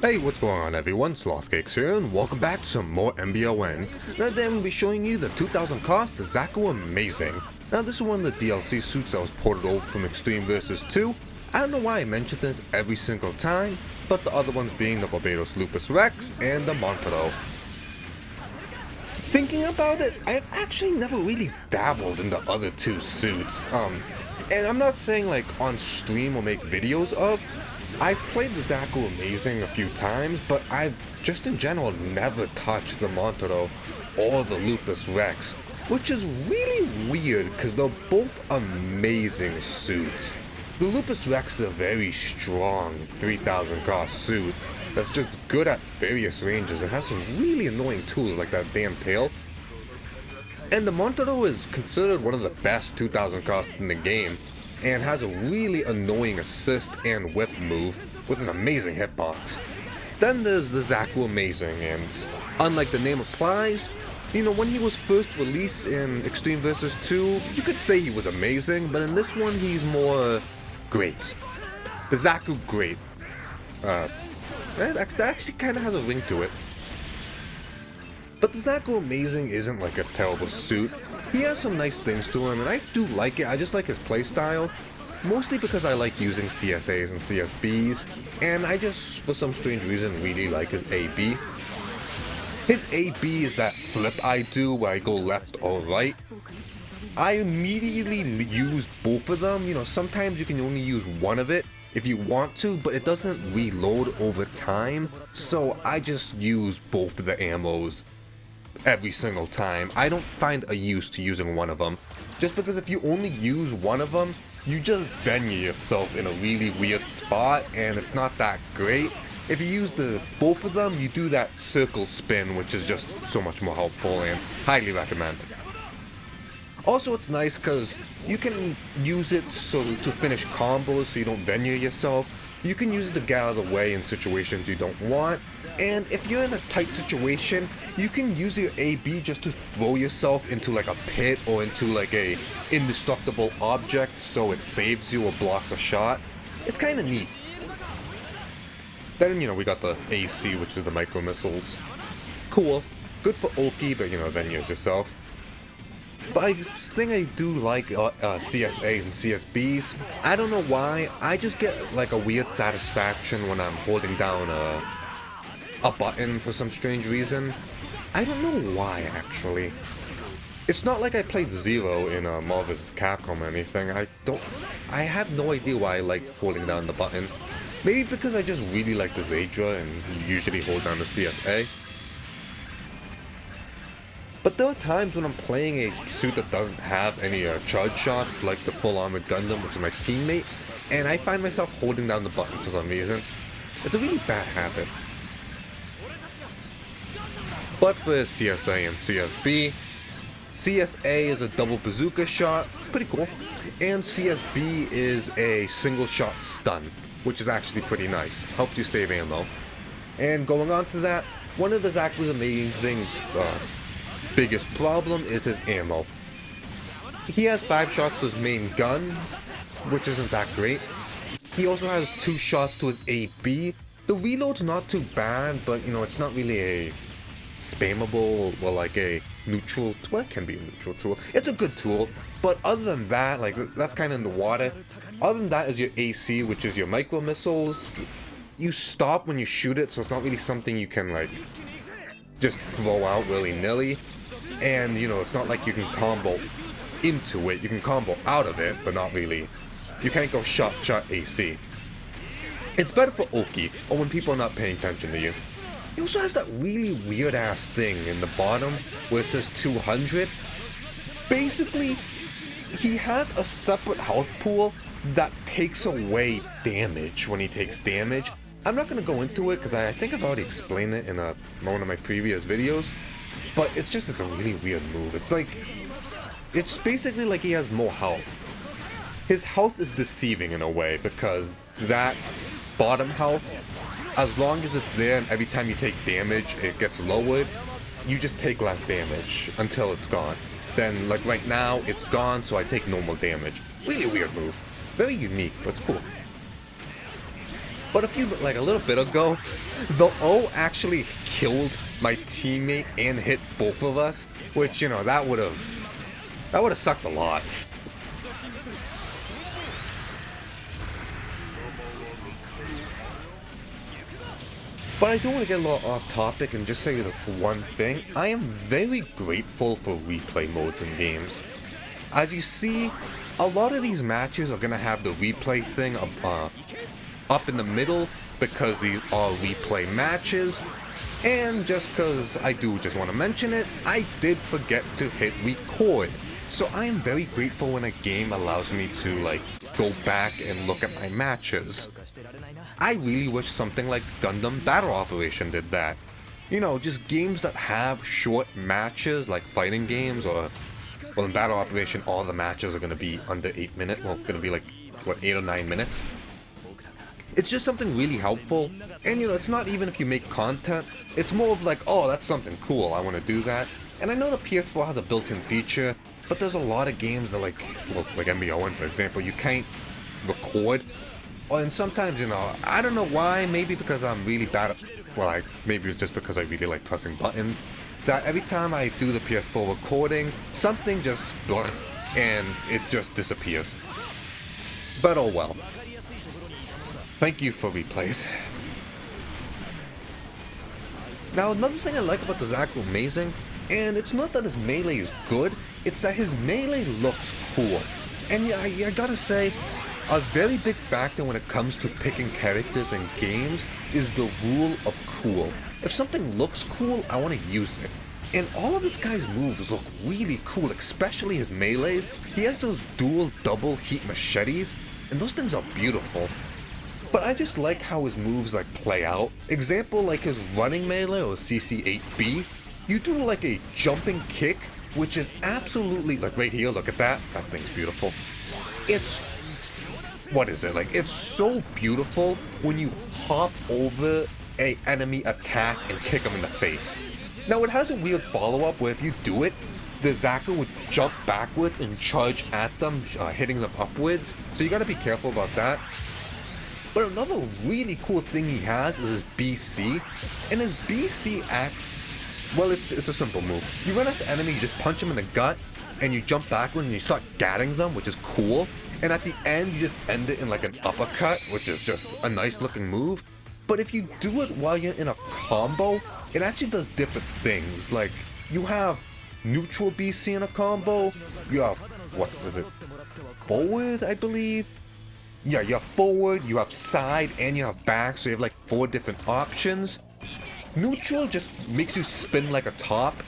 Hey, what's going on everyone? Slothcakes here, and welcome back to some more MBON. Now today I'm going to be showing you the 2000 cost, the Zaku Amazing. Now this is one of the DLC suits that was ported over from Extreme vs 2. I don't know why I mention this every single time, but the other ones being the Barbados Lupus Rex and the Montero. Thinking about it, I've actually never really dabbled in the other two suits. And I'm not saying like on stream or make videos of. I've played the Zaku Amazing a few times, but I've just in general never touched the Montero or the Lupus Rex, which is really weird because they're both amazing suits. The Lupus Rex is a very strong 3000 cost suit that's just good at various ranges and has some really annoying tools like that damn tail. And the Montero is considered one of the best 2000 costs in the game, and has a really annoying assist and whip move with an amazing hitbox. Then there's the Zaku Amazing, and unlike the name implies, you know, when he was first released in Extreme vs 2, you could say he was amazing, but in this one he's more great. The Zaku Great. That actually kind of has a ring to it. But the Zaku Amazing isn't like a terrible suit. He has some nice things to him, and I do like it. I just like his playstyle, mostly because I like using CSAs and CSBs, and I just, for some strange reason, really like his AB. His AB is that flip I do where I go left or right. I immediately use both of them. You know, sometimes you can only use one of it if you want to, but it doesn't reload over time, so I just use both of the ammos every single time. I don't find a use to using one of them, just because if you only use one of them, you just venue yourself in a really weird spot, and it's not that great. If you use both of them, you do that circle spin, which is just so much more helpful and highly recommend. Also, it's nice because you can use it to finish combos so you don't venue yourself. You can use it to get out of the way in situations you don't want, and if you're in a tight situation, you can use your AB just to throw yourself into like a pit or into like a indestructible object so it saves you or blocks a shot. It's kind of neat. Then, you know, we got the AC, which is the micro missiles. Cool. Good for Oki, but you know, venues yourself. But the thing I do like CSAs and CSBs, I don't know why, I just get like a weird satisfaction when I'm holding down a button for some strange reason. I don't know why, actually. It's not like I played Zero in Marvel vs. Capcom or anything. I have no idea why I like holding down the button. Maybe because I just really like the Zadra and usually hold down the CSA. But there are times when I'm playing a suit that doesn't have any charge shots, like the full armored Gundam, which is my teammate, and I find myself holding down the button for some reason. It's a really bad habit. But for CSA and CSB, CSA is a double bazooka shot, pretty cool, and CSB is a single shot stun, which is actually pretty nice, helps you save ammo. And going on to that, one of the Zaku's Amazing biggest problem is his ammo. He has 5 shots to his main gun, which isn't that great. He also has 2 shots to his AB. The reload's not too bad, but you know, it's not really a spammable or like a neutral, well, it can be a neutral tool. It's a good tool, but other than that, like that's kind of in the water. Other than that is your AC, which is your micro missiles. You stop when you shoot it, so it's not really something you can like just throw out willy-nilly. And, you know, it's not like you can combo into it. You can combo out of it, but not really. You can't go shot AC. It's better for Oki, or when people are not paying attention to you. He also has that really weird-ass thing in the bottom, where it says 200. Basically, he has a separate health pool that takes away damage when he takes damage. I'm not going to go into it, because I think I've already explained it in one of my previous videos. But it's a really weird move. It's basically like he has more health. His health is deceiving in a way, because that bottom health, as long as it's there and every time you take damage it gets lowered, you just take less damage until it's gone. Then like right now it's gone, so I take normal damage. Really weird move. Very unique, but it's cool. But a little bit ago, the O actually killed my teammate and hit both of us, which, you know, that would have sucked a lot. But I do want to get a little off topic and just say one thing. I am very grateful for replay modes in games. As you see, a lot of these matches are going to have the replay thing up in the middle because these are replay matches. And just because I do just want to mention it, I did forget to hit record. So I am very grateful when a game allows me to like go back and look at my matches. I really wish something like Gundam Battle Operation did that. You know, just games that have short matches like fighting games, or well, in Battle Operation all the matches are going to be under 8 minutes, well, going to be like, what, 8 or 9 minutes? It's just something really helpful, and you know, it's not even if you make content, it's more of like, oh, that's something cool, I want to do that. And I know the PS4 has a built-in feature, but there's a lot of games that like MBON for example, you can't record. And sometimes, you know, I don't know why, maybe because I'm really bad at, well, maybe it's just because I really like pressing buttons, that every time I do the PS4 recording, something just, and it just disappears. But oh well. Thank you for replays. Now, another thing I like about the Zaku Amazing, and it's not that his melee is good, it's that his melee looks cool. And yeah, I gotta say, a very big factor when it comes to picking characters in games is the rule of cool. If something looks cool, I want to use it. And all of this guy's moves look really cool, especially his melees. He has those dual double heat machetes, and those things are beautiful. But I just like how his moves like play out. Example, like his running melee or CC8B, you do like a jumping kick, which is absolutely, like right here, look at that, that thing's beautiful. What is it, like, it's so beautiful when you hop over a enemy attack and kick them in the face. Now it has a weird follow-up where if you do it, the Zaku would jump backwards and charge at them, hitting them upwards, so you gotta be careful about that. But another really cool thing he has is his BC, and his BC acts, well, it's a simple move. You run at the enemy, you just punch them in the gut, and you jump backward and you start gatting them, which is cool. And at the end, you just end it in like an uppercut, which is just a nice looking move. But if you do it while you're in a combo, it actually does different things. Like, you have neutral BC in a combo, you have, what is it, forward, I believe? Yeah, you have forward, you have side, and you have back, so you have like 4 different options. Neutral just makes you spin like a top.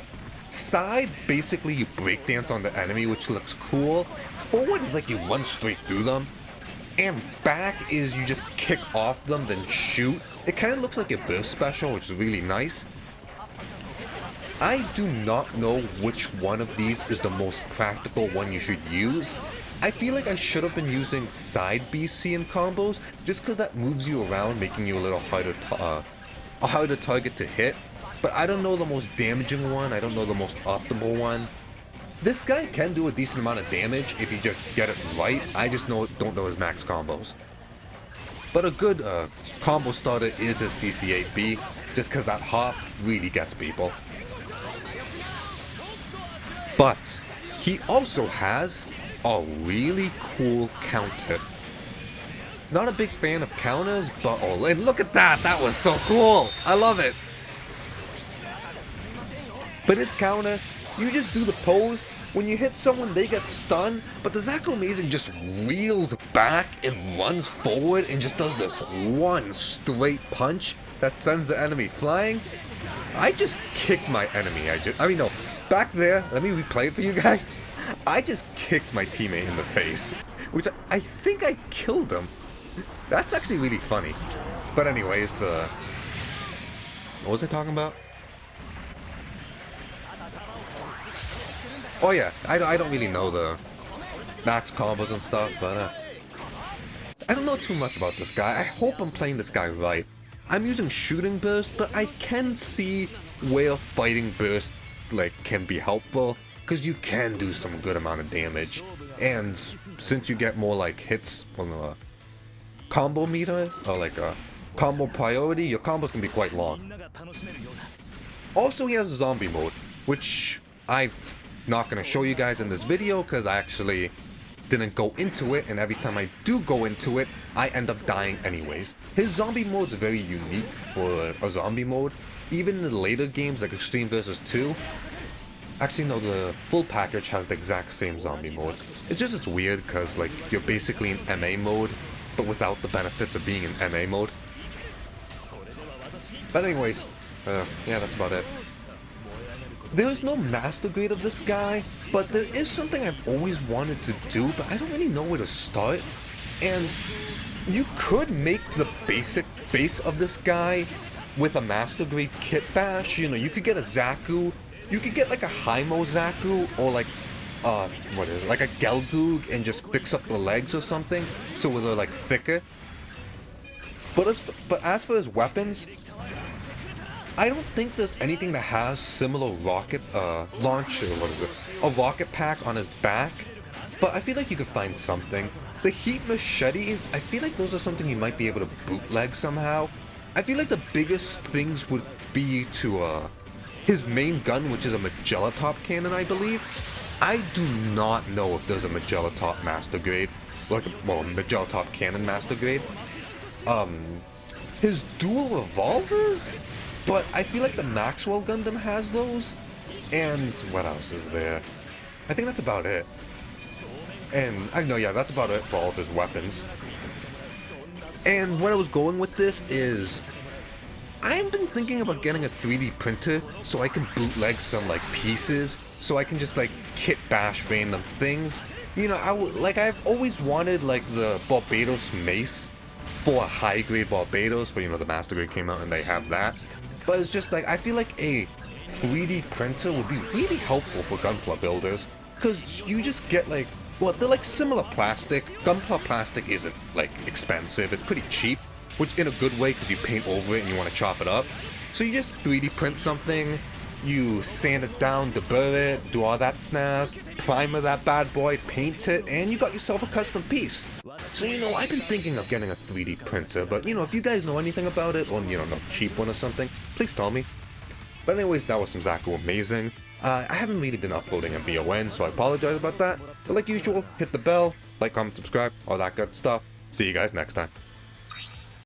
Side, basically you breakdance on the enemy, which looks cool. Forward is like you run straight through them. And back is you just kick off them, then shoot. It kind of looks like a burst special, which is really nice. I do not know which one of these is the most practical one you should use. I feel like I should have been using side BC in combos, just because that moves you around, making you a little harder target to hit. But I don't know the most damaging one, I don't know the most optimal one. This guy can do a decent amount of damage if you just get it right, I just don't know his max combos. But a good combo starter is his CC8B, just because that hop really gets people. But he also has a really cool counter. Not a big fan of counters, but oh, and look at that, that was so cool, I love it. But his counter, you just do the pose, when you hit someone they get stunned, but the Zaku Amazing just reels back and runs forward and just does this one straight punch that sends the enemy flying. I just kicked my enemy, back there, let me replay it for you guys. I just kicked my teammate in the face, which I think I killed him. That's actually really funny. But anyways, what was I talking about? Oh yeah, I don't really know the max combos and stuff, but I don't know too much about this guy. I hope I'm playing this guy right. I'm using shooting burst, but I can see where fighting burst can be helpful, because you can do some good amount of damage. And since you get more hits on the combo meter, or combo priority, your combos can be quite long. Also, he has a zombie mode, which I'm not going to show you guys in this video because I actually didn't go into it, and every time I do go into it, I end up dying anyways. His zombie mode is very unique for a zombie mode. Even in the later games like Extreme vs 2, actually no, the full package has the exact same zombie mode. It's weird because like you're basically in MA mode, but without the benefits of being in MA mode. But anyways, yeah, that's about it. There is no master grade of this guy, but there is something I've always wanted to do, but I don't really know where to start. And you could make the basic base of this guy with a master grade kit bash. You know, you could get a Zaku, you could get like a Haimo Zaku, or like, what is it, like a Gelgoog, and just fix up the legs or something, so they're like thicker. But as for his weapons, I don't think there's anything that has similar rocket launch, or what is it, a rocket pack on his back, but I feel like you could find something. The heat machetes, I feel like those are something you might be able to bootleg somehow. I feel like the biggest things would be to his main gun, which is a Magella Top cannon, I believe. I do not know if there's a Magella Top master grade, like well, Magella Top cannon master grade. His dual revolvers, but I feel like the Maxwell Gundam has those. And what else is there? I think that's about it. And I know, yeah, that's about it for all of his weapons. And where I was going with this is, I've been thinking about getting a 3D printer so I can bootleg some like pieces, so I can just like kit bash random things. You know, I've always wanted like the Barbados mace for a high grade Barbados, but you know the master grade came out and they have that. But it's just like, I feel like a 3D printer would be really helpful for Gunpla builders, because you just get like, well, they're like similar plastic. Gunpla plastic isn't like expensive, it's pretty cheap, which in a good way because you paint over it and you want to chop it up. So you just 3D print something, you sand it down, deburr it, do all that snaz, primer that bad boy, paint it, and you got yourself a custom piece. So you know, I've been thinking of getting a 3D printer, but you know, if you guys know anything about it, or you know, no cheap one or something, please tell me. But anyways, that was some Zaku Amazing. I haven't really been uploading MBON, so I apologize about that. But like usual, hit the bell, like, comment, subscribe, all that good stuff. See you guys next time.